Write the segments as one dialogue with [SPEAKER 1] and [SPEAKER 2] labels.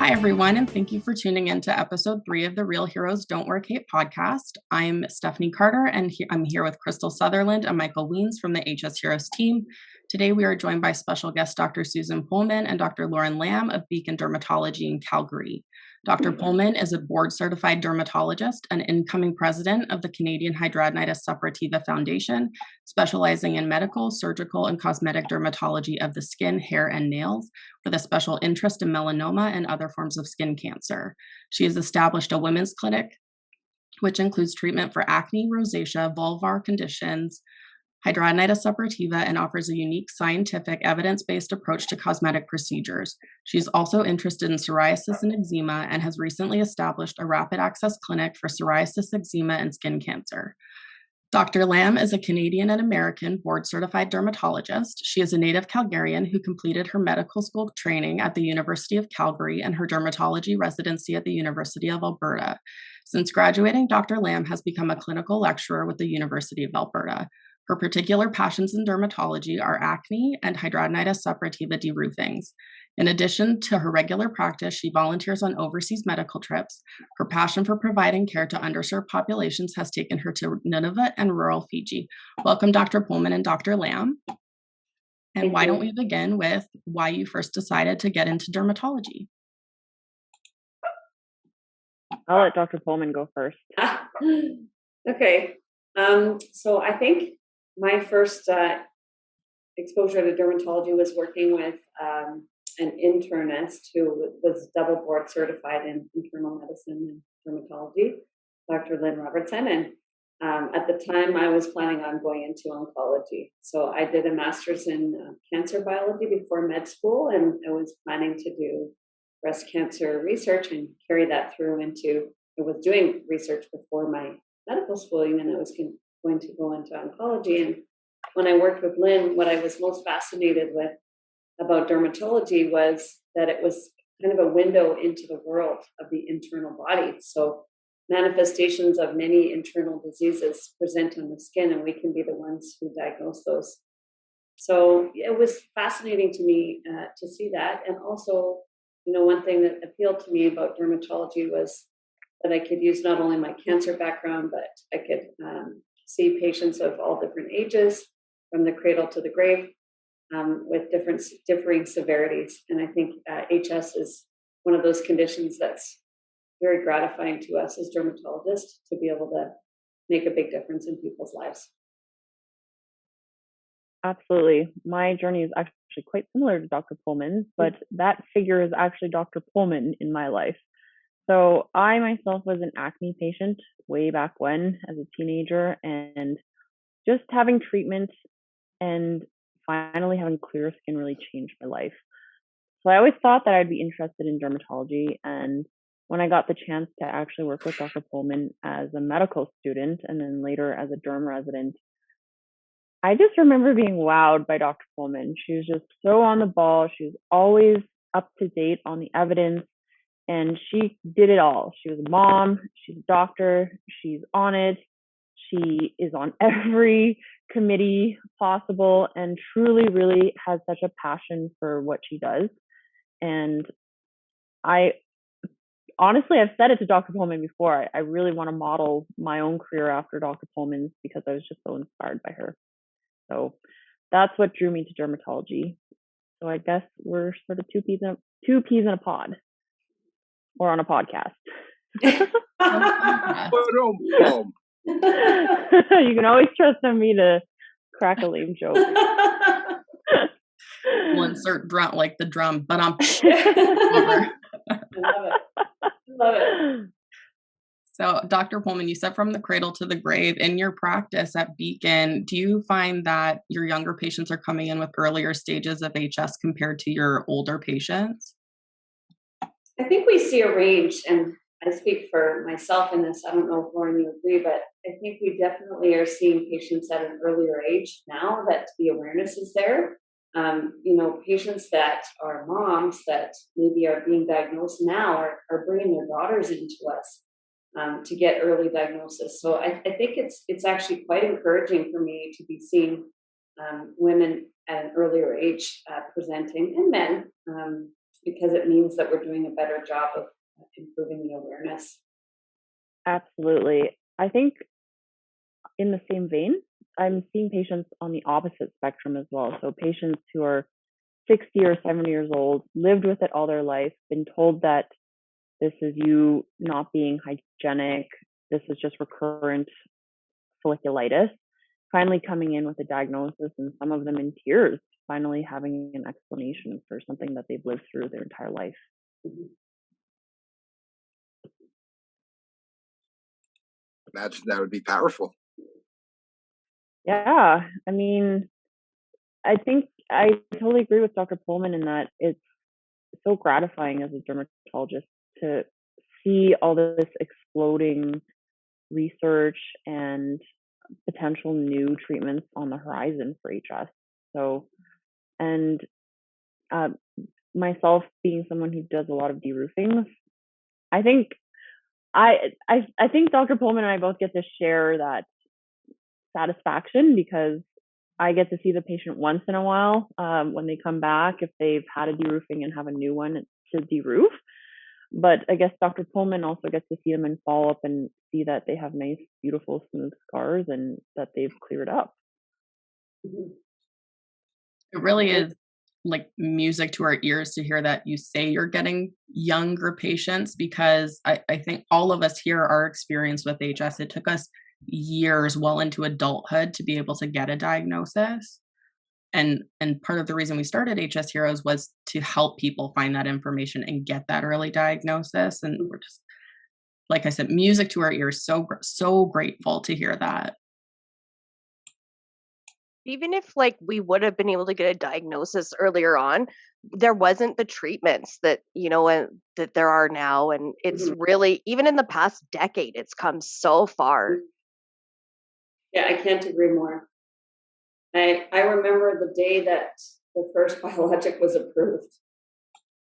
[SPEAKER 1] Hi, everyone, and thank you for tuning in to episode 3 of the Real Heroes Don't Wear Cape podcast. I'm Stephanie Carter, and I'm here with Crystal Sutherland and Michael Weens from the HS Heroes team. Today, we are joined by special guest Dr. Susan Poelman and Dr. Lauren Lamb of Beacon Dermatology in Calgary. Dr. Poelman is a board-certified dermatologist and incoming president of the Canadian Hidradenitis Suppurativa Foundation, specializing in medical, surgical, and cosmetic dermatology of the skin, hair, and nails, with a special interest in melanoma and other forms of skin cancer. She has established a women's clinic, which includes treatment for acne, rosacea, vulvar conditions, hidradenitis suppurativa, and offers a unique scientific, evidence-based approach to cosmetic procedures. She's also interested in psoriasis and eczema and has recently established a rapid access clinic for psoriasis, eczema, and skin cancer. Dr. Lamb is a Canadian and American board-certified dermatologist. She is a native Calgarian who completed her medical school training at the University of Calgary and her dermatology residency at the University of Alberta. Since graduating, Dr. Lamb has become a clinical lecturer with the University of Alberta. Her particular passions in dermatology are acne and hidradenitis suppurativa deroofings. In addition to her regular practice, she volunteers on overseas medical trips. Her passion for providing care to underserved populations has taken her to Nunavut and rural Fiji. Welcome, Dr. Poelman and Dr. Lamb. And why don't we begin with why you first decided to get into dermatology?
[SPEAKER 2] I'll let Dr. Poelman go first.
[SPEAKER 3] Okay. So I think my first exposure to dermatology was working with an internist who was double board certified in internal medicine and dermatology, Dr. Lynn Robertson. And at the time, I was planning on going into oncology. So I did a master's in cancer biology before med school, and I was planning to do breast cancer research and carry that through into, I was doing research before my medical schooling, and I was going to go into oncology. And when I worked with Lynn, what I was most fascinated with about dermatology was that it was kind of a window into the world of the internal body. So manifestations of many internal diseases present on the skin, and we can be the ones who diagnose those. So it was fascinating to me to see that. And also, one thing that appealed to me about dermatology was that I could use not only my cancer background, but I could see patients of all different ages, from the cradle to the grave, with differing severities. And I think HS is one of those conditions that's very gratifying to us as dermatologists to be able to make a big difference in people's lives.
[SPEAKER 2] Absolutely. My journey is actually quite similar to Dr. Poelman's, but that figure is actually Dr. Poelman in my life. So I myself was an acne patient way back when as a teenager, and just having treatment and finally having clear skin really changed my life. So I always thought that I'd be interested in dermatology. And when I got the chance to actually work with Dr. Poelman as a medical student and then later as a derm resident, I just remember being wowed by Dr. Poelman. She was just so on the ball. She was always up to date on the evidence, and she did it all. She was a mom, she's a doctor, she's on it. She is on every committee possible and truly, really has such a passion for what she does. And I've said it to Dr. Poelman before. I really want to model my own career after Dr. Poelman's because I was just so inspired by her. So that's what drew me to dermatology. So I guess we're sort of two peas in a pod, or on a podcast. You can always trust on me to crack a lame joke.
[SPEAKER 1] We'll insert drum, like the drum, but I'm.
[SPEAKER 3] I love it.
[SPEAKER 1] So, Dr. Poelman, you said from the cradle to the grave. In your practice at Beacon, do you find that your younger patients are coming in with earlier stages of HS compared to your older patients?
[SPEAKER 3] I think we see a range, and I speak for myself in this. I don't know if Lauren, you agree, but I think we definitely are seeing patients at an earlier age now that the awareness is there. Patients that are moms that maybe are being diagnosed now are bringing their daughters into us to get early diagnosis. So I think it's actually quite encouraging for me to be seeing women at an earlier age presenting, and men because it means that we're doing a better job of improving the awareness.
[SPEAKER 2] Absolutely. I think in the same vein, I'm seeing patients on the opposite spectrum as well. So patients who are 60 or 70 years old, lived with it all their life, been told that this is you not being hygienic, this is just recurrent folliculitis, finally coming in with a diagnosis, and some of them in tears, finally having an explanation for something that they've lived through their entire life.
[SPEAKER 3] Mhm.
[SPEAKER 4] Imagine that would be powerful.
[SPEAKER 2] Yeah, I mean, I think I totally agree with Dr. Poelman in that it's so gratifying as a dermatologist to see all this exploding research and potential new treatments on the horizon for HS. So, and uh, myself being someone who does a lot of de-roofings, I think I think Dr. Poelman and I both get to share that satisfaction because I get to see the patient once in a while when they come back if they've had a de-roofing and have a new one to de-roof. But I guess Dr. Poelman also gets to see them in follow-up and see that they have nice, beautiful, smooth scars and that they've cleared up.
[SPEAKER 3] Mhm.
[SPEAKER 1] It really is like music to our ears to hear that you say you're getting younger patients, because I think all of us here are experienced with HS. It took us years well into adulthood to be able to get a diagnosis. And part of the reason we started HS Heroes was to help people find that information and get that early diagnosis. And we're just, like I said, music to our ears. So grateful to hear that.
[SPEAKER 5] Even if like we would have been able to get a diagnosis earlier on, there wasn't the treatments that that there are now, and it's
[SPEAKER 3] Mhm.
[SPEAKER 5] really, even in the past decade, it's come so far.
[SPEAKER 3] Yeah, I can't agree more. I remember the day that the first biologic was approved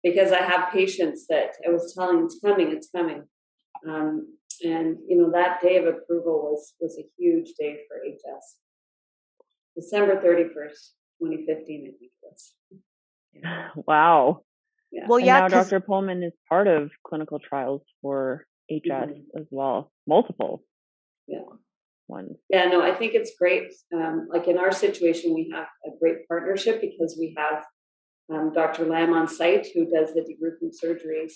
[SPEAKER 3] because I have patients that I was telling it's coming. And that day of approval was a huge day for HS. December 31st, 2015, I think it was.
[SPEAKER 2] Wow.
[SPEAKER 3] Yeah.
[SPEAKER 5] Well,
[SPEAKER 2] And
[SPEAKER 5] yeah,
[SPEAKER 2] now
[SPEAKER 5] because
[SPEAKER 2] Dr. Poelman is part of clinical trials for HS as well, multiple
[SPEAKER 3] Yeah.
[SPEAKER 2] ones.
[SPEAKER 3] Yeah, no, I think it's great. Like in our situation, we have a great partnership because we have Dr. Lamb on site who does the de-roofing surgeries.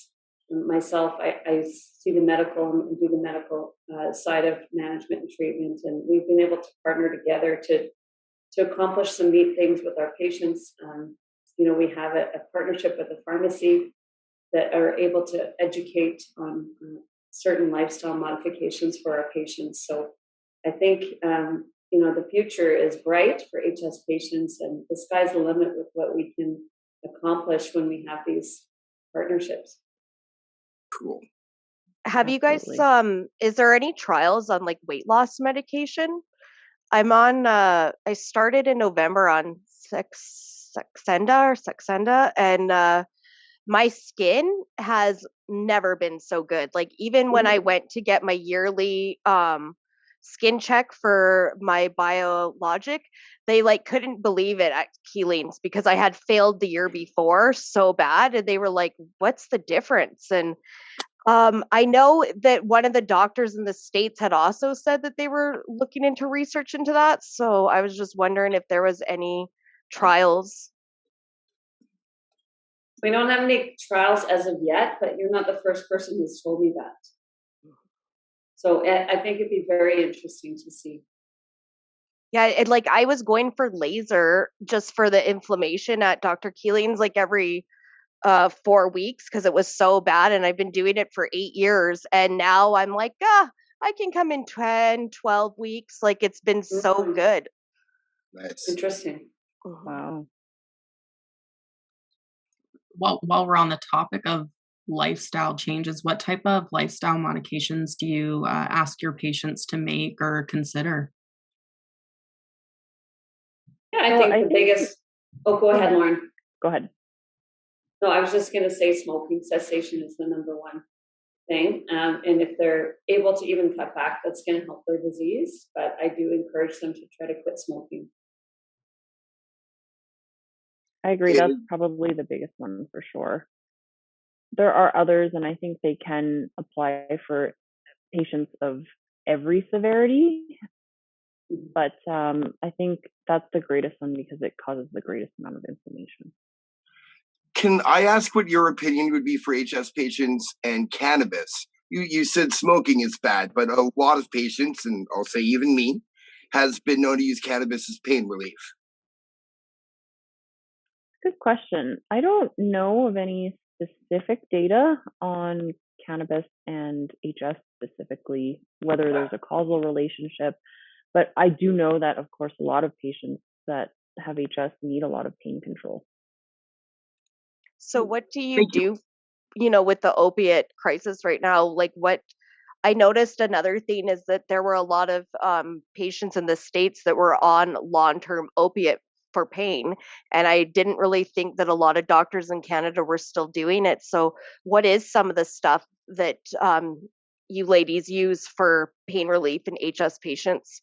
[SPEAKER 3] And myself, I see the medical and do the medical side of management and treatment. And we've been able to partner together to accomplish some neat things with our patients. We have a partnership with a pharmacy that are able to educate on certain lifestyle modifications for our patients. So I think, the future is bright for HS patients, and the sky's the limit with what we can accomplish when we have these partnerships.
[SPEAKER 4] Cool.
[SPEAKER 5] have you guys
[SPEAKER 2] Absolutely.
[SPEAKER 5] is there any trials on like weight loss medication? I started in November on Saxenda, and my skin has never been so good. Like even when I went to get my yearly skin check for my biologic, they like couldn't believe it at Keeling's because I had failed the year before so bad, and they were like, "What's the difference?" And I know that one of the doctors in the States had also said that they were looking into research into that. So I was just wondering if there was any trials.
[SPEAKER 3] We don't have any trials as of yet, but you're not the first person who's told me that. So I think it'd be very interesting to see.
[SPEAKER 5] Yeah, like I was going for laser just for the inflammation at Dr. Keeling's like every 4 weeks because it was so bad, and I've been doing it for 8 years, and now I'm like, I can come in 10, 12 weeks. Like it's been so
[SPEAKER 3] Mhm.
[SPEAKER 5] good.
[SPEAKER 4] Nice.
[SPEAKER 3] Interesting.
[SPEAKER 5] Mhm.
[SPEAKER 2] Wow.
[SPEAKER 1] While we're on the topic of lifestyle changes, what type of lifestyle modifications do you ask your patients to make or consider?
[SPEAKER 3] Yeah, I
[SPEAKER 2] Well,
[SPEAKER 3] think
[SPEAKER 2] I
[SPEAKER 3] the
[SPEAKER 2] think,
[SPEAKER 3] biggest. Oh, go ahead, Lauren.
[SPEAKER 2] go ahead.
[SPEAKER 3] No, I was just going to say smoking cessation is the number one thing. And if they're able to even cut back, that's going to help their disease. But I do encourage them to try to quit smoking.
[SPEAKER 2] I agree.
[SPEAKER 4] It
[SPEAKER 2] That's
[SPEAKER 4] is,
[SPEAKER 2] probably the biggest one for sure. there are others, and I think they can apply for patients of every severity. But I think that's the greatest one because it causes the greatest amount of inflammation.
[SPEAKER 4] Can I ask what your opinion would be for HS patients and cannabis? You said smoking is bad, but a lot of patients, and I'll say even me, has been known to use cannabis as pain relief.
[SPEAKER 2] Good question. I don't know of any specific data on cannabis and HS specifically, whether there's a causal relationship, but I do know that, of course, a lot of patients that have HS need a lot of pain control.
[SPEAKER 5] So what do you
[SPEAKER 1] Thank you.
[SPEAKER 5] do, with the opiate crisis right now? Like what I noticed another thing is that there were a lot of patients in the States that were on long-term opiate for pain. And I didn't really think that a lot of doctors in Canada were still doing it. So what is some of the stuff that you ladies use for pain relief in HS patients?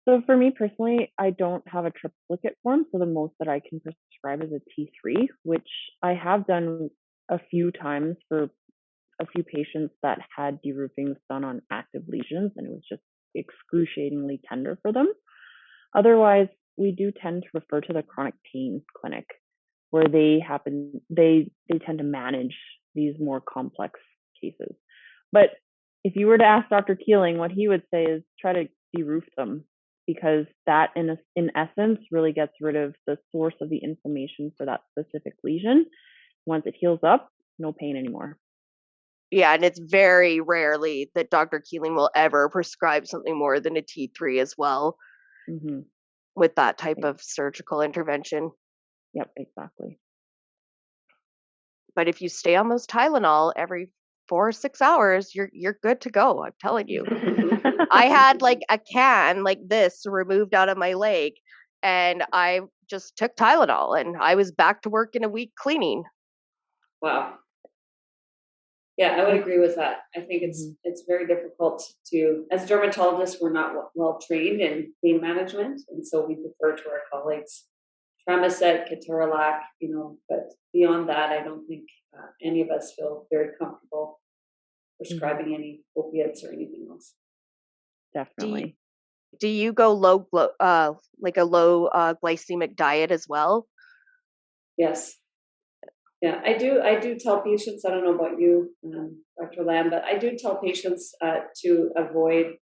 [SPEAKER 2] So for me personally, I don't have a triplicate form, so the most that I can prescribe is a T3, which I have done a few times for a few patients that had deroofings done on active lesions, and it was just excruciatingly tender for them. Otherwise, we do tend to refer to the chronic pain clinic, where they tend to manage these more complex cases. But if you were to ask Dr. Keeling, what he would say is try to deroof them, because that in essence really gets rid of the source of the inflammation for that specific lesion. Once it heals up, no pain anymore.
[SPEAKER 5] Yeah, and it's very rarely that Dr. Keeling will ever prescribe something more than a T3 as well with that type of surgical intervention.
[SPEAKER 2] Yep, exactly.
[SPEAKER 5] But if you stay on those Tylenol every 4 or 6 hours, you're good to go. I'm telling you. I had like a can like this removed out of my leg, and I just took Tylenol, and I was back to work in a week cleaning.
[SPEAKER 3] Wow. Yeah, I would agree with that. I think it's very difficult to, as dermatologists, we're not well trained in pain management, and so we defer to our colleagues. Tramoset, Ketorolac, but beyond that, I don't think any of us feel very comfortable prescribing any opiates or anything else.
[SPEAKER 2] Definitely.
[SPEAKER 5] Do you go like a low glycemic diet as well?
[SPEAKER 3] Yes. Yeah, I do. I do tell patients, I don't know about you, Dr. Lamb, but I do tell patients to avoid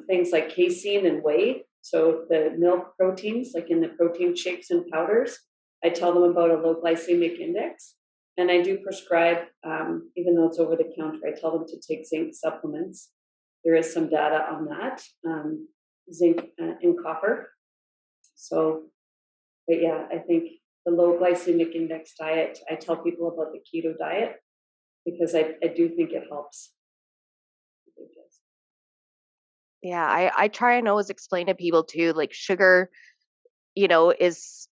[SPEAKER 3] things like casein and whey. So the milk proteins, like in the protein shakes and powders, I tell them about a low glycemic index. And I do prescribe, even though it's over the counter, I tell them to take zinc supplements. There is some data on that, zinc and copper. So, but yeah, I think the low glycemic index diet, I tell people about the keto diet because I do think it helps.
[SPEAKER 5] Yeah, I try and always explain to people too, like sugar, is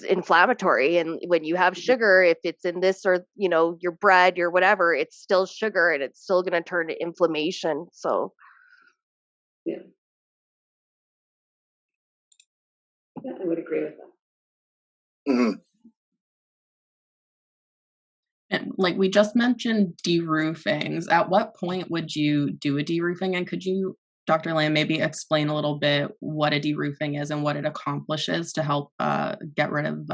[SPEAKER 5] inflammatory, and when you have sugar, if it's in this or your bread, your whatever, it's still sugar, and it's still going to turn to inflammation. So
[SPEAKER 3] yeah, I would agree with that.
[SPEAKER 1] And like we just mentioned deroofings, at what point would you do a deroofing? And could you, Dr. Lamb, maybe explain a little bit what a deroofing is and what it accomplishes to help get rid of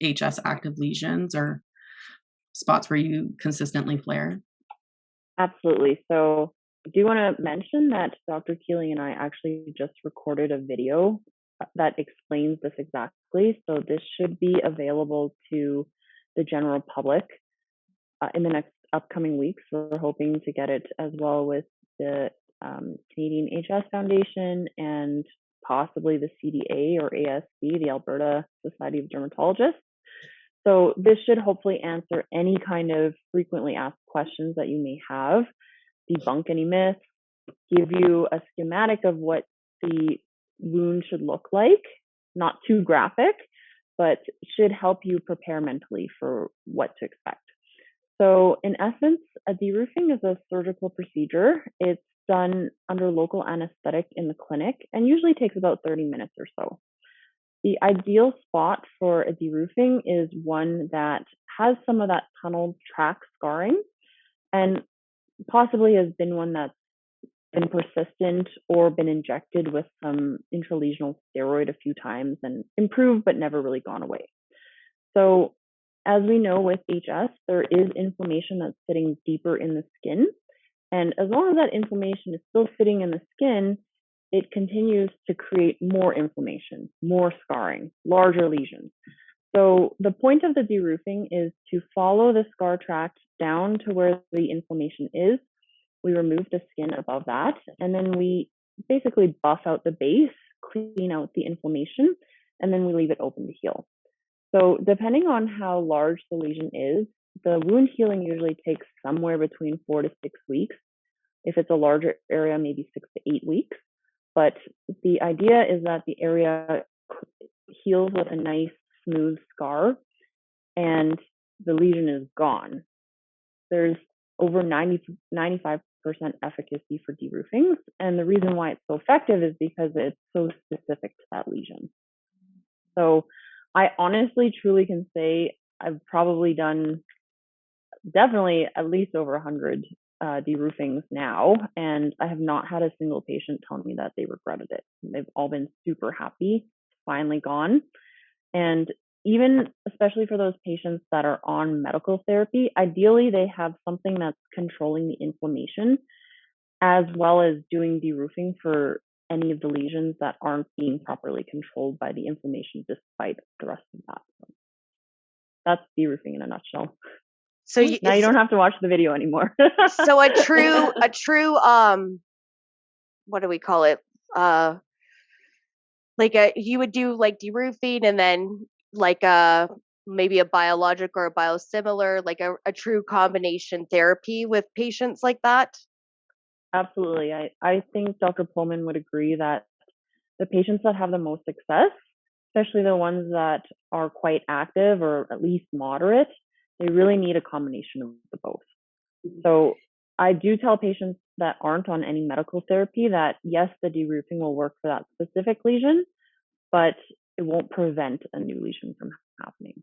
[SPEAKER 1] HS active lesions or spots where you consistently flare?
[SPEAKER 2] Absolutely. So I do want to mention that Dr. Keeling and I actually just recorded a video that explains this exactly. So this should be available to the general public in the next upcoming weeks. We're hoping to get it as well with the Canadian HS Foundation and possibly the CDA or ASD, the Alberta Society of Dermatologists. So this should hopefully answer any kind of frequently asked questions that you may have, debunk any myths, give you a schematic of what the wound should look like, not too graphic, but should help you prepare mentally for what to expect. So in essence, a deroofing is a surgical procedure. It's done under local anesthetic in the clinic and usually takes about 30 minutes or so. The ideal spot for a deroofing is one that has some of that tunnel track scarring and possibly has been one that's been persistent or been injected with some intralesional steroid a few times and improved but never really gone away. So as we know with HS, there is inflammation that's sitting deeper in the skin. And as long as that inflammation is still sitting in the skin, it continues to create more inflammation, more scarring, larger lesions. So the point of the deroofing is to follow the scar tract down to where the inflammation is. We remove the skin above that, and then we basically buff out the base, clean out the inflammation, and then we leave it open to heal. So depending on how large the lesion is, the wound healing usually takes somewhere between 4 to 6 weeks. If it's a larger area, maybe 6 to 8 weeks. But the idea is that the area heals with a nice smooth scar and the lesion is gone. There's over 95% efficacy for deroofings. And the reason why it's so effective is because it's so specific to that lesion. So I honestly, truly can say I've probably done definitely at least over 100 deroofings now, and I have not had a single patient tell me that they regretted it. They've all been super happy, finally gone. And even especially for those patients that are on medical therapy, ideally they have something that's controlling the inflammation as well as doing deroofing for any of the lesions that aren't being properly controlled by the inflammation despite the rest of that. So that's deroofing in a nutshell.
[SPEAKER 5] So
[SPEAKER 2] now you don't have to watch the video anymore.
[SPEAKER 5] So a true what do we call it? You would do like deroofing and then like maybe a biologic or a biosimilar, like a true combination therapy with patients like that.
[SPEAKER 2] Absolutely. I think Dr. Poelman would agree that the patients that have the most success, especially the ones that are quite active or at least moderate, they really need a combination of the both. So I do tell patients that aren't on any medical therapy that yes, the deroofing will work for that specific lesion, but it won't prevent a new lesion from happening.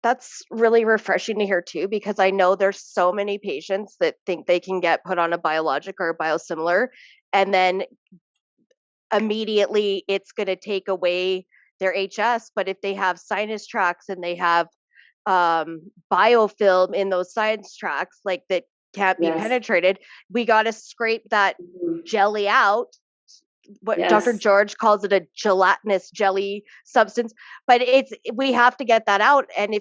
[SPEAKER 5] That's really refreshing to hear too, because I know there's so many patients that think they can get put on a biologic or a biosimilar, and then immediately it's going to take away their HS. But if they have sinus tracts and they have biofilm in those sinus tracts, like that can't be penetrated, we got to scrape that jelly out. What Dr. George calls it, a gelatinous jelly substance, but we have to get that out. And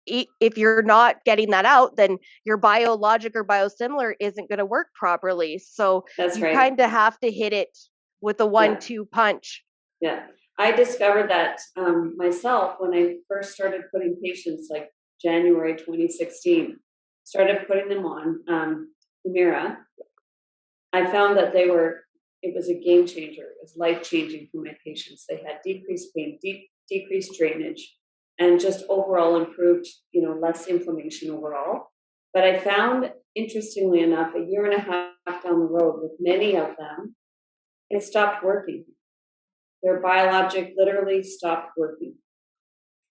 [SPEAKER 5] if you're not getting that out, then your biologic or biosimilar isn't going to work properly. So
[SPEAKER 3] That's
[SPEAKER 5] you
[SPEAKER 3] right.
[SPEAKER 5] kind of have to hit it with a 1-2 punch.
[SPEAKER 3] Yeah, I discovered that myself when I first started putting patients, like January 2016, started putting them on Humira. I found that it was a game changer. It was life-changing for my patients. They had decreased pain, decreased drainage, and just overall improved, less inflammation overall. But I found, interestingly enough, a year and a half down the road with many of them, it stopped working. Their biologic literally stopped working.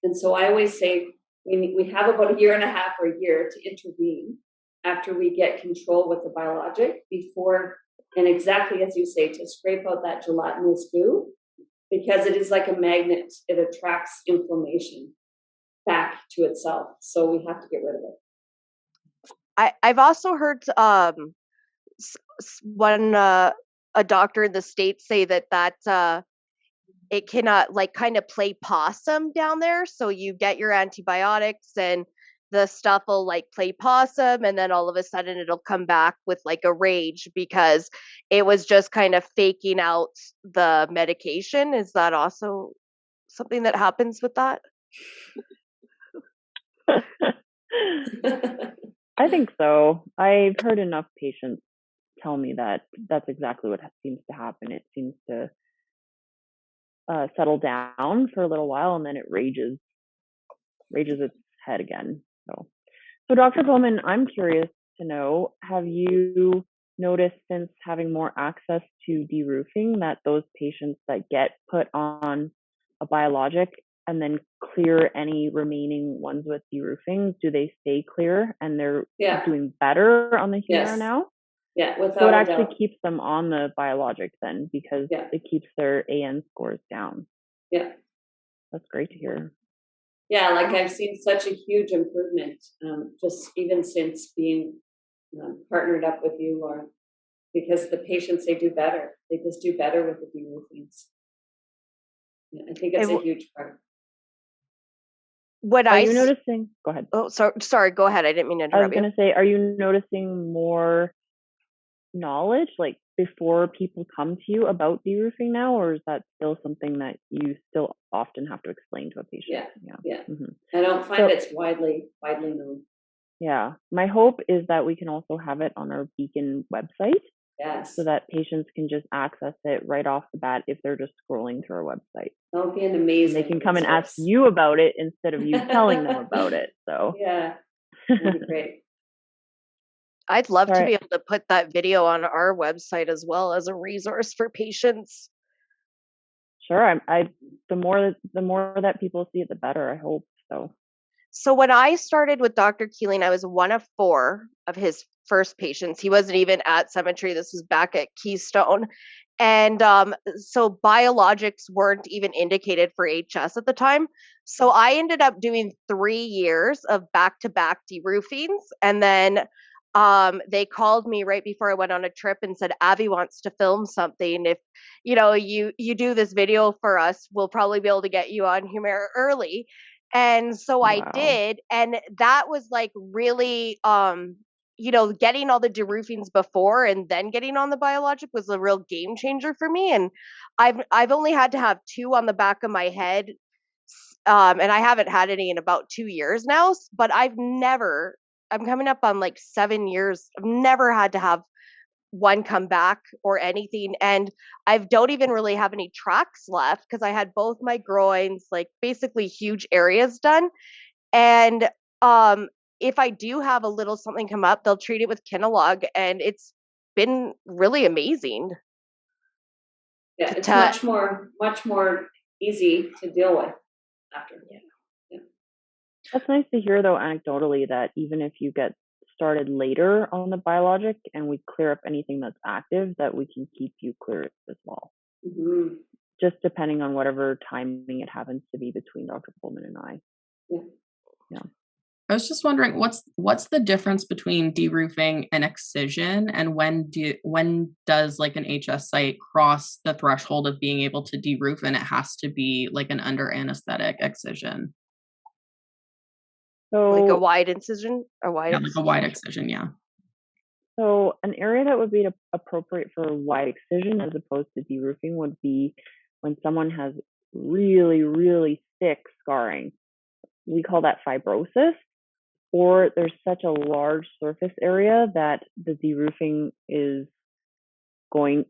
[SPEAKER 3] And so I always say we have about a year and a half or a year to intervene after we get control with the biologic before, and exactly as you say, to scrape out that gelatinous goo, because it is like a magnet. It attracts inflammation back to itself. So we have to get rid of it.
[SPEAKER 5] I've also heard a doctor in the States say that it cannot kind of play possum down there. So you get your antibiotics and the stuff will play possum, and then all of a sudden it'll come back with a rage because it was just kind of faking out the medication. Is that also something that happens with that?
[SPEAKER 2] I think so. I've heard enough patients tell me that that's exactly what seems to happen. It seems to settle down for a little while, and then it rages its head again. So Dr. Poelman, I'm curious to know, have you noticed since having more access to deroofing that those patients that get put on a biologic and then clear any remaining ones with deroofing, do they stay clear and they're doing better on the Humira now?
[SPEAKER 3] Yeah, without
[SPEAKER 2] So it
[SPEAKER 3] a
[SPEAKER 2] actually
[SPEAKER 3] doubt.
[SPEAKER 2] keeps them on the biologic then, because it keeps their AN scores down.
[SPEAKER 3] Yeah.
[SPEAKER 2] That's great to hear.
[SPEAKER 3] Yeah, like I've seen such a huge improvement, just even since being partnered up with you, or because the patients, they do better. They just do better with the deroofings. Yeah, I think it's a huge part.
[SPEAKER 2] Are you noticing? Go ahead.
[SPEAKER 5] Oh, sorry. Go ahead. I didn't mean to interrupt you.
[SPEAKER 2] I was going to say, are you noticing more knowledge, like before people come to you about deroofing now, or is that still something that you still often have to explain to a patient?
[SPEAKER 3] Yeah. I don't find it's widely known.
[SPEAKER 2] Yeah, my hope is that we can also have it on our Beacon website.
[SPEAKER 3] Yes.
[SPEAKER 2] So that patients can just access it right off the bat if they're just scrolling through our website.
[SPEAKER 3] That would be an amazing.
[SPEAKER 2] And they can come and ask you about it instead of you telling them about it. So
[SPEAKER 3] yeah, that'd be great.
[SPEAKER 5] I'd love to be able to put that video on our website as well as a resource for patients.
[SPEAKER 2] Sure. The more that people see it, the better. I hope so.
[SPEAKER 5] So when I started with Dr. Keeling, I was one of 4 of his first patients. He wasn't even at Cemetery. This was back at Keystone. And so biologics weren't even indicated for HS at the time. So I ended up doing 3 years of back-to-back deroofings. And then they called me right before I went on a trip and said, Avi wants to film something. If you do this video for us, we'll probably be able to get you on Humira early. And so I did. And that was like really, getting all the deroofings before and then getting on the biologic was a real game changer for me. And I've only had to have 2 on the back of my head. And I haven't had any in about 2 years now, but I'm coming up on like 7 years. I've never had to have one come back or anything. And I don't even really have any tracks left because I had both my groins, like basically huge areas done. And if I do have a little something come up, they'll treat it with Kinalog, and it's been really amazing.
[SPEAKER 3] Yeah, it's much more easy to deal with after. Yeah.
[SPEAKER 2] That's nice to hear, though, anecdotally, that even if you get started later on the biologic and we clear up anything that's active, that we can keep you clear as well.
[SPEAKER 3] Mm-hmm.
[SPEAKER 2] Just depending on whatever timing it happens to be between Dr. Poelman and I. Yeah.
[SPEAKER 1] I was just wondering what's the difference between deroofing and excision, and when does like an HS site cross the threshold of being able to deroof and it has to be like an under anesthetic excision?
[SPEAKER 2] So
[SPEAKER 5] like a wide incision or
[SPEAKER 1] like a wide excision, yeah.
[SPEAKER 2] So an area that would be appropriate for a wide excision as opposed to deroofing would be when someone has really, really thick scarring. We call that fibrosis, or there's such a large surface area that the deroofing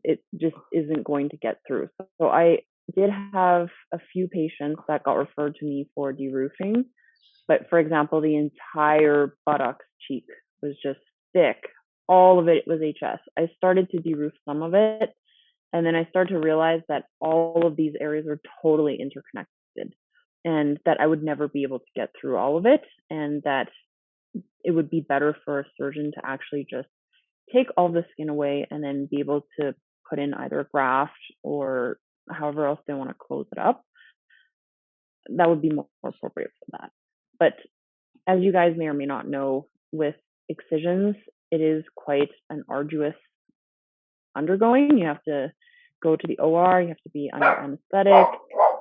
[SPEAKER 2] it just isn't going to get through. So I did have a few patients that got referred to me for deroofing, but for example, the entire buttocks cheek was just thick. All of it was HS. I started to deroof some of it, and then I started to realize that all of these areas are totally interconnected and that I would never be able to get through all of it, and that it would be better for a surgeon to actually just take all the skin away and then be able to put in either a graft or however else they want to close it up. That would be more appropriate for that. But as you guys may or may not know, with excisions, it is quite an arduous undergoing. You have to go to the OR, you have to be under anesthetic,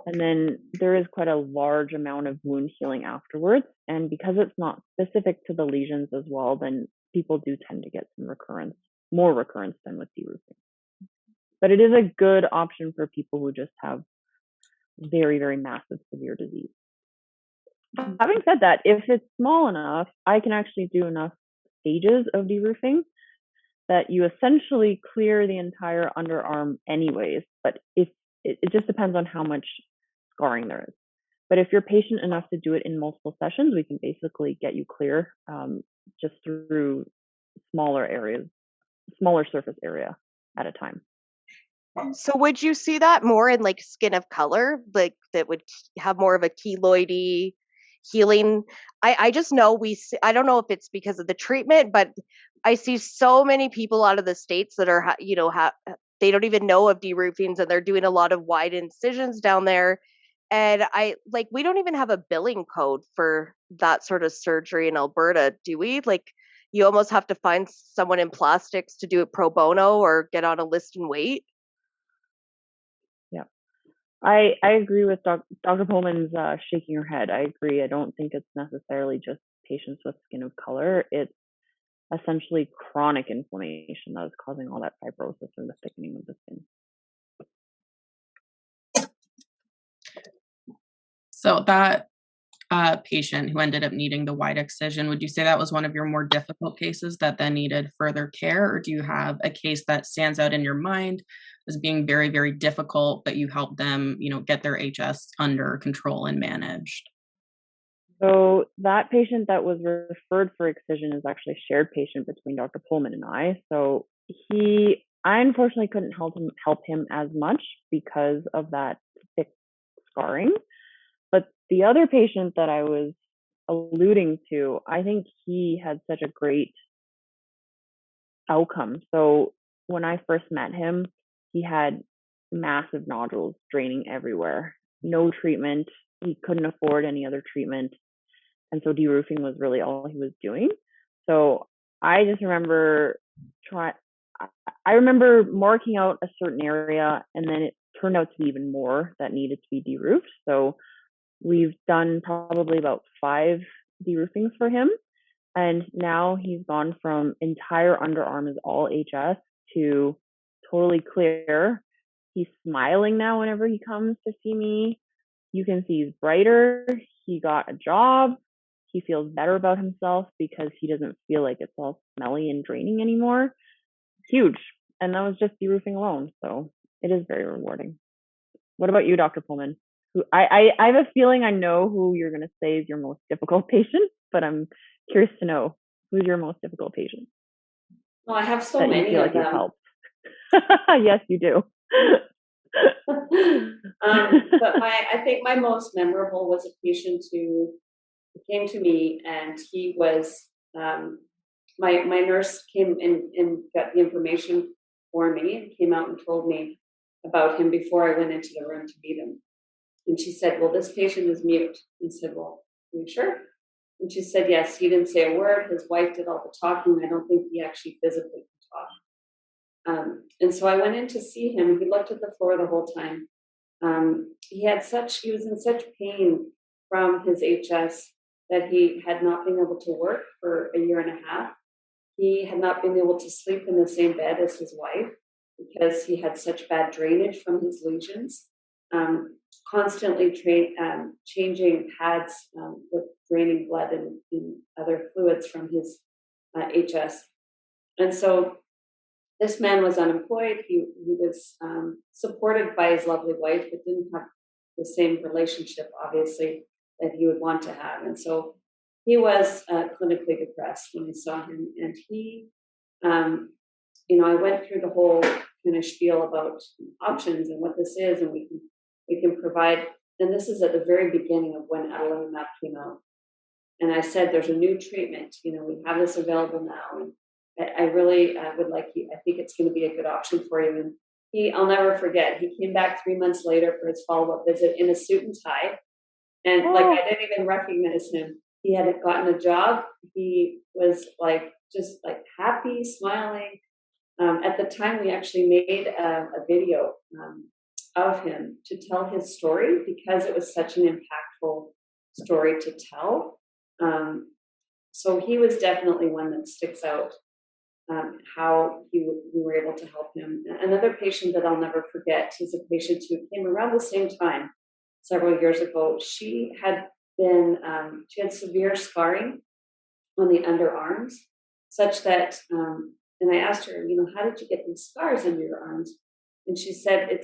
[SPEAKER 2] and then there is quite a large amount of wound healing afterwards. And because it's not specific to the lesions as well, then people do tend to get some more recurrence than with deroofing. But it is a good option for people who just have very, very massive, severe disease. Having said that, if it's small enough, I can actually do enough stages of deroofing that you essentially clear the entire underarm anyways, but if it just depends on how much scarring there is. But if you're patient enough to do it in multiple sessions, we can basically get you clear just through smaller surface area at a time.
[SPEAKER 5] So would you see that more in like skin of color, like that would have more of a keloidy healing? I just know I don't know if it's because of the treatment, but I see so many people out of the States that are, they don't even know of deroofings and they're doing a lot of wide incisions down there. And we don't even have a billing code for that sort of surgery in Alberta, do we? Like, you almost have to find someone in plastics to do it pro bono or get on a list and wait.
[SPEAKER 2] Yeah. I agree with Dr. Poelman's shaking her head. I agree. I don't think it's necessarily just patients with skin of color. It's essentially chronic inflammation that is causing all that fibrosis and the thickening of the skin.
[SPEAKER 1] So that patient who ended up needing the wide excision, would you say that was one of your more difficult cases that then needed further care? Or do you have a case that stands out in your mind as being very, very difficult, but you helped them, get their HS under control and managed?
[SPEAKER 2] So that patient that was referred for excision is actually a shared patient between Dr. Poelman and I. So I unfortunately couldn't help him as much because of that thick scarring. But the other patient that I was alluding to, I think he had such a great outcome. So when I first met him, he had massive nodules draining everywhere, no treatment. He couldn't afford any other treatment. And so deroofing was really all he was doing. So I just remember I remember marking out a certain area, and then it turned out to be even more that needed to be deroofed. So we've done probably about 5 deroofings for him. And now he's gone from entire underarm is all HS to totally clear. He's smiling now whenever he comes to see me. You can see he's brighter. He got a job. He feels better about himself because he doesn't feel like it's all smelly and draining anymore. Huge. And that was just deroofing alone. So it is very rewarding. What about you, Dr. Poelman? I have a feeling I know who you're going to say is your most difficult patient, but I'm curious to know who's your most difficult patient.
[SPEAKER 3] Well, I have so many of them.
[SPEAKER 2] Helped. Yes, you do.
[SPEAKER 3] But I think my most memorable was a patient who came to me, and he was my nurse came and got the information for me and came out and told me about him before I went into the room to meet him. And she said, "Well, this patient is mute." And I said, "Well, are you sure?" And she said, "Yes, he didn't say a word. His wife did all the talking. I don't think he actually physically could talk." And so I went in to see him. He looked at the floor the whole time. He was in such pain from his HS that he had not been able to work for a year and a half. He had not been able to sleep in the same bed as his wife because he had such bad drainage from his lesions. Constantly changing pads with draining blood and other fluids from his HS. And so this man was unemployed. He was supported by his lovely wife, but didn't have the same relationship, obviously, that he would want to have. And so he was clinically depressed when I saw him. And he, I went through the whole kind of spiel about options and what this is, and we can provide. And this is at the very beginning of when adalimumab came out. And I said, "There's a new treatment. We have this available now, and I really would like you. I think it's going to be a good option for you." And I'll never forget. He came back 3 months later for his follow-up visit in a suit and tie, and I didn't even recognize him. He had gotten a job. He was just happy, smiling. At the time, we actually made a video of him to tell his story because it was such an impactful story to tell. So he was definitely one that sticks out, how we were able to help him. Another patient that I'll never forget is a patient who came around the same time several years ago. She had severe scarring on the underarms, such that, and I asked her, "How did you get these scars under your arms?" And she said,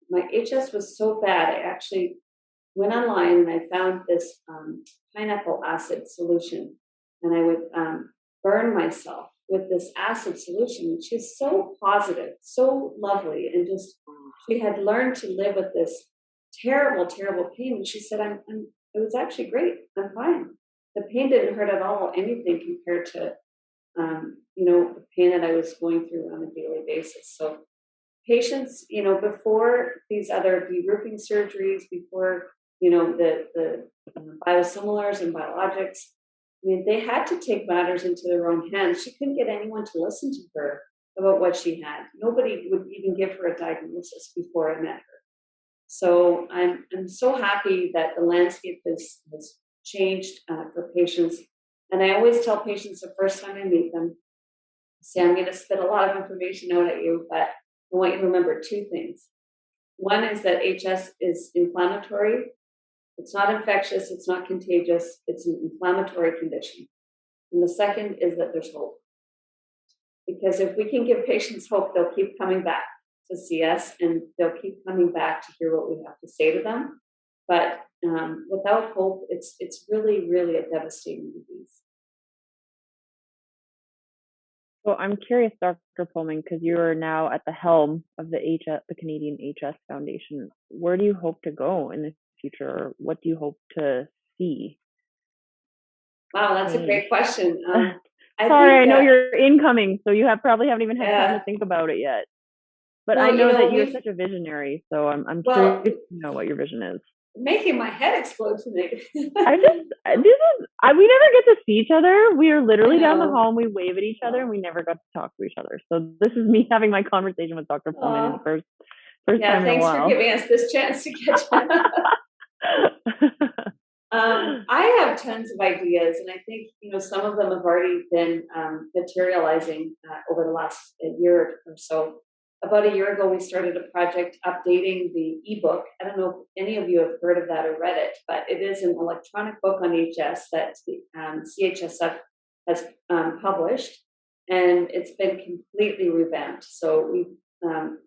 [SPEAKER 3] "My HS was so bad, I actually went online and I found this pineapple acid solution, and I would burn myself with this acid solution. She was so positive, so lovely, and just she had learned to live with this terrible, terrible pain. And she said, it was actually great. I'm fine. The pain didn't hurt at all, anything compared to, the pain that I was going through on a daily basis. So patients, before these other de-roofing surgeries, before, the biosimilars and biologics, I mean, they had to take matters into their own hands. She couldn't get anyone to listen to her about what she had. Nobody would even give her a diagnosis before I met her. So I'm so happy that the landscape has changed for patients. And I always tell patients the first time I meet them, say, I'm going to spit a lot of information out at you, but I want you to remember two things. One is that HS is inflammatory. It's not infectious. It's not contagious. It's an inflammatory condition. And the second is that there's hope. Because if we can give patients hope, they'll keep coming back to see us, and they'll keep coming back to hear what we have to say to them. But without hope, it's really, really a devastating disease.
[SPEAKER 2] So I'm curious, Dr. Poelman, because you are now at the helm of the Canadian HS Foundation. Where do you hope to go in the future? Or what do you hope to see?
[SPEAKER 3] Wow, that's a great question.
[SPEAKER 2] I know you're incoming, so you probably haven't even had time to think about it yet. But I know that you're such a visionary, so I'm curious to know what your vision is.
[SPEAKER 3] Making my head explode tonight.
[SPEAKER 2] We never get to see each other. We are literally down the hall and we wave at each other, and we never got to talk to each other. So this is me having my conversation with Dr. Poelman in the first time in a while.
[SPEAKER 3] Thanks for giving us this chance to catch up. I have tons of ideas, and I think some of them have already been materializing over the last year or so. About a year ago, we started a project updating the ebook. I don't know if any of you have heard of that or read it, but it is an electronic book on HS that the CHSF has published, and it's been completely revamped. So we've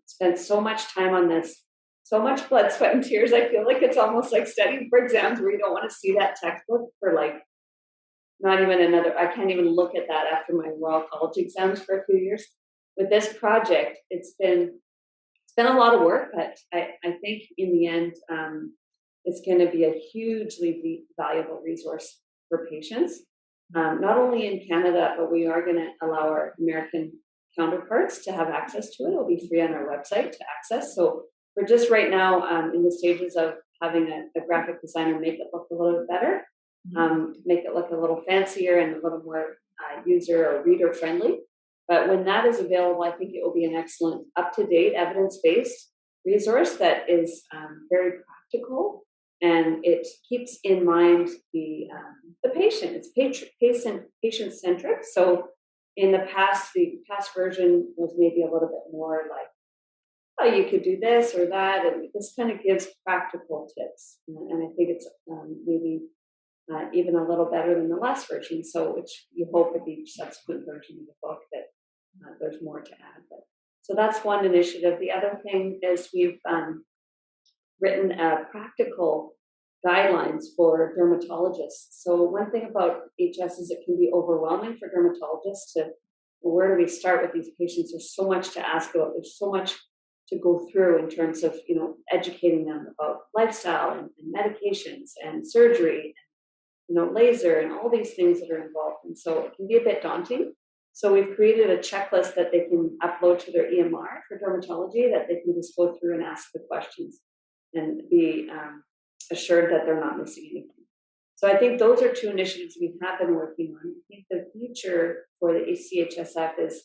[SPEAKER 3] spent so much time on this, so much blood, sweat, and tears. I feel like it's almost like studying for exams where you don't want to see that textbook for not even another. I can't even look at that after my Royal College exams for a few years. With this project, it's been a lot of work, but I think in the end, it's going to be a hugely valuable resource for patients, not only in Canada, but we are going to allow our American counterparts to have access to it. It'll be free on our website to access. So we're just right now in the stages of having a graphic designer make it look a little bit better, make it look a little fancier and a little more user or reader friendly. But when that is available, I think it will be an excellent, up-to-date, evidence-based resource that is very practical, and it keeps in mind the patient. It's patient-centric. So in the past version was maybe a little bit more like, oh, you could do this or that, and this kind of gives practical tips. And I think it's maybe even a little better than the last version. So which you hope with each subsequent version of the book that there's more to add. So that's one initiative. The other thing is we've written practical guidelines for dermatologists. So one thing about HS is it can be overwhelming for dermatologists to, where do we start with these patients? There's so much to ask about. There's so much to go through in terms of, educating them about lifestyle and medications and surgery, and, laser and all these things that are involved. And so it can be a bit daunting. So we've created a checklist that they can upload to their EMR for dermatology that they can just go through and ask the questions and be assured that they're not missing anything. So I think those are two initiatives we have been working on. I think the future for the CHSF is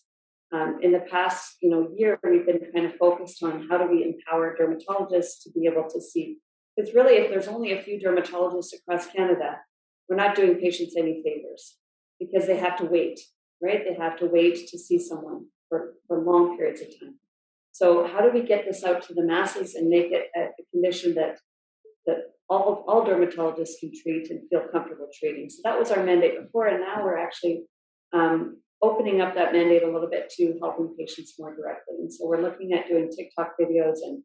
[SPEAKER 3] in the past year, we've been kind of focused on how do we empower dermatologists to be able to see. Because really, if there's only a few dermatologists across Canada, we're not doing patients any favors because they have to wait. Right? They have to wait to see someone for long periods of time. So how do we get this out to the masses and make it a condition that all dermatologists can treat and feel comfortable treating? So that was our mandate before, and now we're actually opening up that mandate a little bit to helping patients more directly. And so we're looking at doing TikTok videos and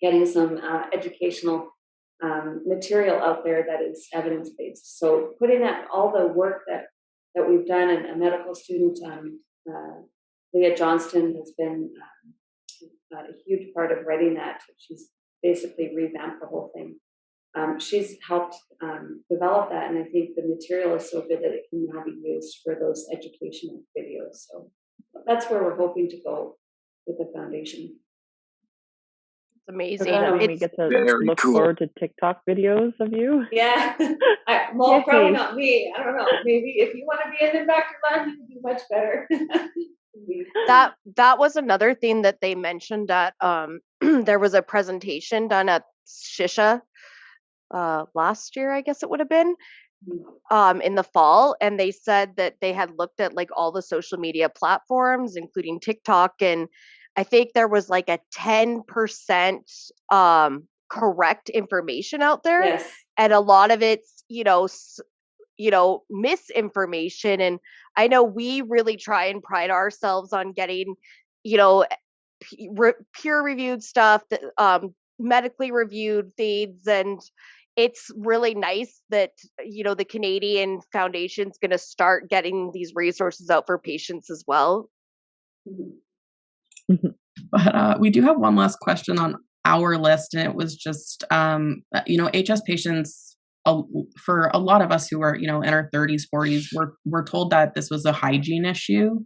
[SPEAKER 3] getting some educational material out there that is evidence-based. So putting that all the work that that we've done, and a medical student, Leah Johnston, has been a huge part of writing that. She's basically revamped the whole thing. She's helped develop that, and I think the material is so good that it can now be used for those educational videos. So that's where we're hoping to go with the foundation.
[SPEAKER 5] It's amazing.
[SPEAKER 2] Then we get to look forward to TikTok videos of you.
[SPEAKER 3] Yeah, well, probably not me. I don't know. Maybe if you want to be in the Dr. Lund, you would do much better.
[SPEAKER 5] That was another thing that they mentioned at there was a presentation done at Shisha last year, I guess it would have been, in the fall, and they said that they had looked at like all the social media platforms, including TikTok, and I think there was like a 10% correct information out there,
[SPEAKER 3] Yes.
[SPEAKER 5] and a lot of it's misinformation. And I know we really try and pride ourselves on getting peer-reviewed stuff, medically reviewed feeds, and it's really nice that the Canadian Foundation's going to start getting these resources out for patients as well.
[SPEAKER 1] But we do have one last question on our list, and it was just HS patients, for a lot of us who are in our 30s, 40s, we're told that this was a hygiene issue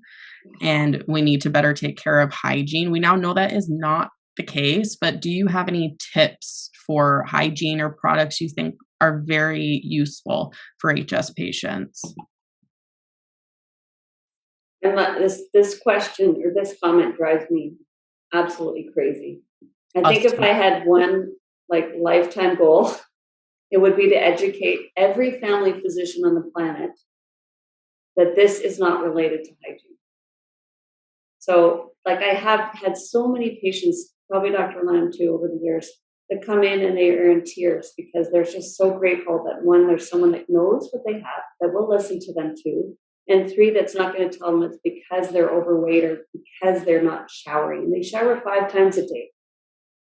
[SPEAKER 1] and we need to better take care of hygiene. We now know that is not the case, but do you have any tips for hygiene or products you think are very useful for HS patients?
[SPEAKER 3] And this question or this comment drives me absolutely crazy. I think if I had one lifetime goal, it would be to educate every family physician on the planet that this is not related to hygiene. So I have had so many patients, probably Dr. Lam too, over the years, that come in and they are in tears because they're just so grateful that, one, there's someone that knows what they have, that will listen to them too, and 3, that's not going to tell them it's because they're overweight or because they're not showering. And they shower 5 times a day.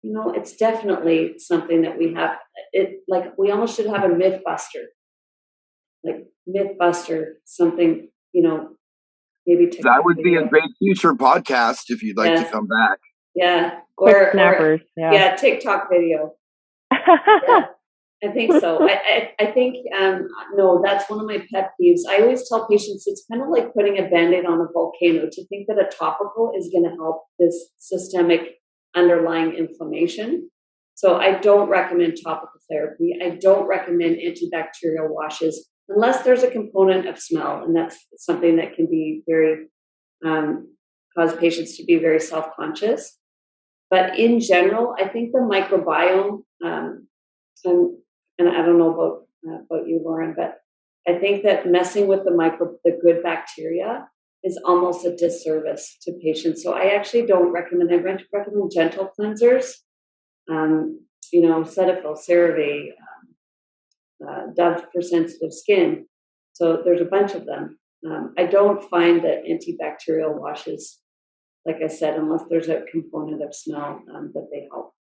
[SPEAKER 3] It's definitely something that we have. We almost should have a myth buster. Something, maybe TikTok
[SPEAKER 4] that would
[SPEAKER 3] video.
[SPEAKER 4] be a great future podcast if you'd like to come back.
[SPEAKER 3] Yeah.
[SPEAKER 2] Quick snappers.
[SPEAKER 3] Yeah, TikTok video. Yeah, I think so. I think, no, that's one of my pet peeves. I always tell patients it's kind of like putting a Band-Aid on a volcano, to think that a topical is going to help this systemic underlying inflammation. So I don't recommend topical therapy. I don't recommend antibacterial washes unless there's a component of smell, and that's something that can be very cause patients to be very self-conscious. But in general, I think the microbiome, and I don't know about you, Lauren, but I think that messing with the good bacteria is almost a disservice to patients. So I actually don't recommend. I recommend gentle cleansers, Cetaphil, CeraVe, Dove for sensitive skin. So there's a bunch of them. I don't find that antibacterial washes, like I said, unless there's a component of smell, that they help.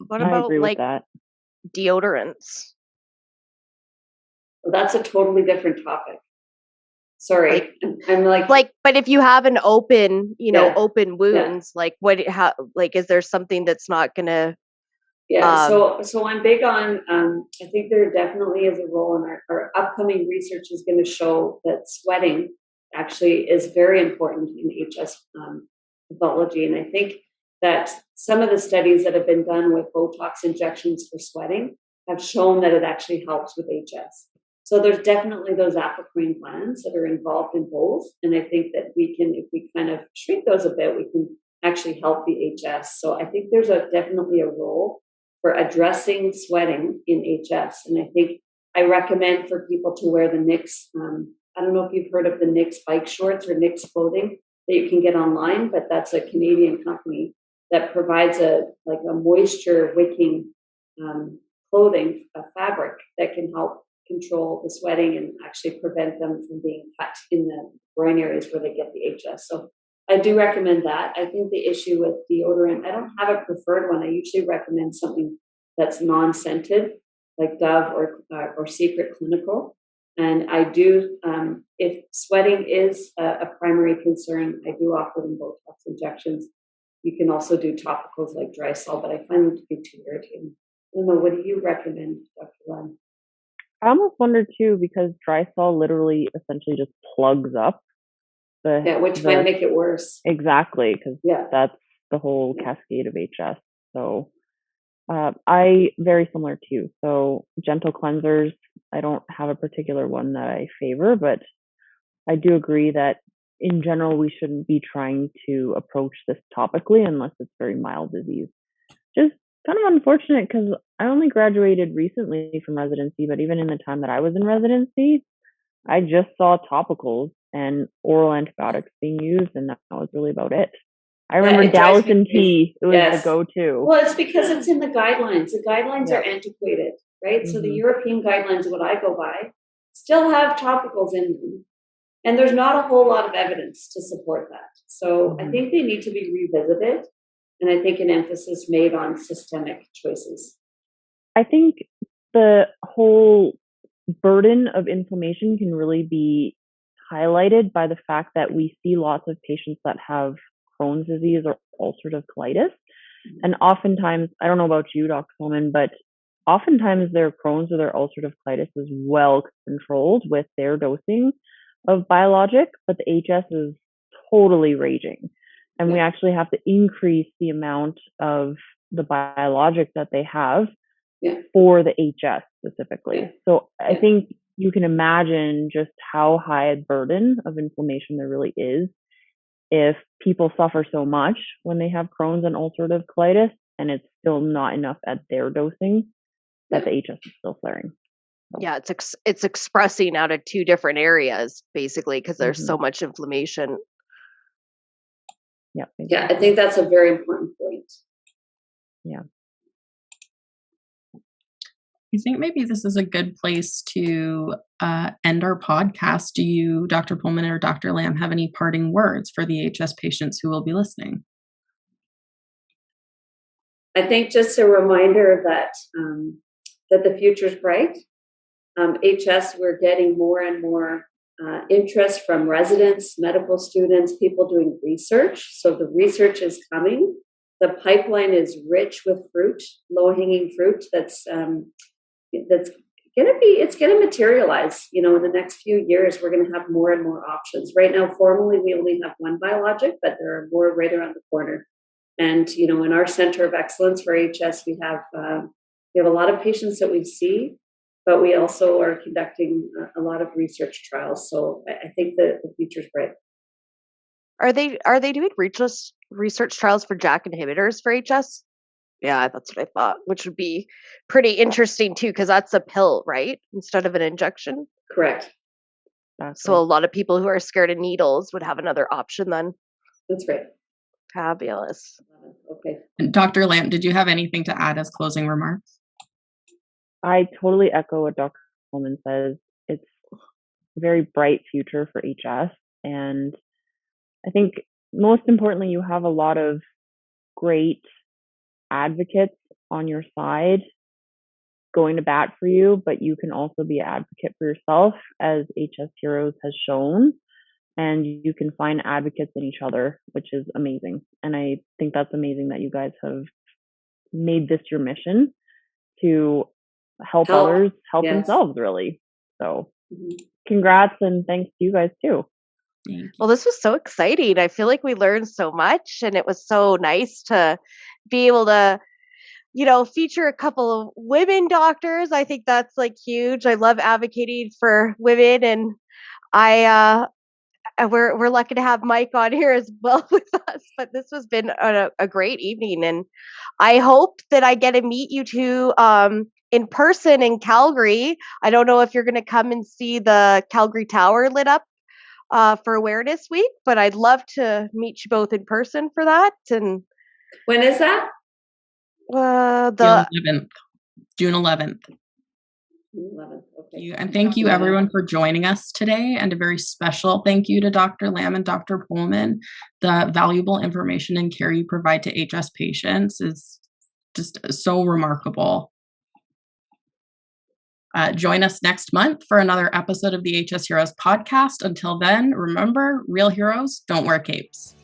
[SPEAKER 5] What about deodorants?
[SPEAKER 3] Well, that's a totally different topic. Sorry, I'm
[SPEAKER 5] but if you have an open, open wounds, is there something that's not gonna?
[SPEAKER 3] Yeah, so I'm big on. I think there definitely is a role, in our upcoming research is going to show that sweating actually is very important in HS pathology, and I think that some of the studies that have been done with Botox injections for sweating have shown that it actually helps with HS. So there's definitely those apocrine glands that are involved in both, and I think that we can, if we kind of shrink those a bit, we can actually help the HS. So I think there's definitely a role for addressing sweating in HS, and I think I recommend for people to wear the NYX. I don't know if you've heard of the NYX bike shorts or NYX clothing that you can get online, but that's a Canadian company that provides a moisture wicking clothing, a fabric that can help control the sweating and actually prevent them from being cut in the groin areas where they get the HS. So I do recommend that. I think the issue with deodorant, I don't have a preferred one. I usually recommend something that's non-scented. like Dove or Secret Clinical. And I do, if sweating is a primary concern, I do offer them Botox injections. You can also do topicals like Drysol, but I find them to be too irritating. I don't know, what do you recommend, Dr. Len?
[SPEAKER 2] I almost wonder too, because Drysol literally essentially just plugs up
[SPEAKER 3] which might make it worse.
[SPEAKER 2] Exactly, because that's the whole cascade of HS. So I very similar too. So gentle cleansers, I don't have a particular one that I favor, but I do agree that in general we shouldn't be trying to approach this topically unless it's very mild disease. Just kind of unfortunate because I only graduated recently from residency, but even in the time that I was in residency, I just saw topicals and oral antibiotics being used, and that was really about it. I remember Dallicin T. It was the go-to.
[SPEAKER 3] Well, it's because it's in the guidelines. The guidelines are antiquated, right? Mm-hmm. So the European guidelines, what I go by, still have topicals in them. And there's not a whole lot of evidence to support that. So I think they need to be revisited. And I think an emphasis made on systemic choices.
[SPEAKER 2] I think the whole burden of inflammation can really be highlighted by the fact that we see lots of patients that have Crohn's disease or ulcerative colitis. And oftentimes, I don't know about you, Dr. Poelman, but oftentimes their Crohn's or their ulcerative colitis is well controlled with their dosing of biologic, but the HS is totally raging. And we actually have to increase the amount of the biologic that they have for the HS specifically. So I think you can imagine just how high a burden of inflammation there really is if people suffer so much when they have Crohn's and ulcerative colitis, and it's still not enough at their dosing that the HS is still flaring. So.
[SPEAKER 5] Yeah, it's expressing out of two different areas basically because there's so much inflammation.
[SPEAKER 2] Yeah. Exactly.
[SPEAKER 3] Yeah, I think that's a very important point.
[SPEAKER 2] Yeah.
[SPEAKER 1] I think maybe this is a good place to end our podcast. Do you, Dr. Poelman or Dr. Lamb, have any parting words for the HS patients who will be listening?
[SPEAKER 3] I think just a reminder that that the future's bright. HS, we're getting more and more interest from residents, medical students, people doing research. So the research is coming. The pipeline is rich with fruit, low-hanging fruit that's it's going to materialize. In the next few years, we're going to have more and more options. Right now, formally, we only have one biologic, but there are more right around the corner. And, in our center of excellence for HS, we have a lot of patients that we see, but we also are conducting a lot of research trials. So I think that the future's bright.
[SPEAKER 5] Are they doing research trials for JAK inhibitors for HS? Yeah, that's what I thought, which would be pretty interesting too, because that's a pill, right? Instead of an injection.
[SPEAKER 3] Correct.
[SPEAKER 5] So a lot of people who are scared of needles would have another option then.
[SPEAKER 3] That's right.
[SPEAKER 5] Fabulous.
[SPEAKER 3] Okay.
[SPEAKER 1] And Dr. Lamb, did you have anything to add as closing remarks?
[SPEAKER 2] I totally echo what Dr. Poelman says. It's a very bright future for HS. And I think most importantly, you have a lot of great advocates on your side going to bat for you, but you can also be an advocate for yourself, as HS Heroes has shown, and you can find advocates in each other, which is amazing. And I think that's amazing that you guys have made this your mission to help others help themselves, really. So congrats and thanks to you guys too.
[SPEAKER 5] Well, this was so exciting. I feel like we learned so much, and it was so nice to be able to, feature a couple of women doctors. I think that's like huge. I love advocating for women, and we're lucky to have Mike on here as well with us. But this has been a great evening, and I hope that I get to meet you two in person in Calgary. I don't know if you're going to come and see the Calgary Tower lit up for Awareness Week, but I'd love to meet you both in person for that. And
[SPEAKER 3] when is that?
[SPEAKER 1] June 11th.
[SPEAKER 3] Okay.
[SPEAKER 1] And thank you everyone for joining us today, and a very special thank you to Dr. Lamb and Dr. Poelman. The valuable information and care you provide to HS patients is just so remarkable. Join us next month for another episode of the HS Heroes podcast. Until then, remember, real heroes don't wear capes.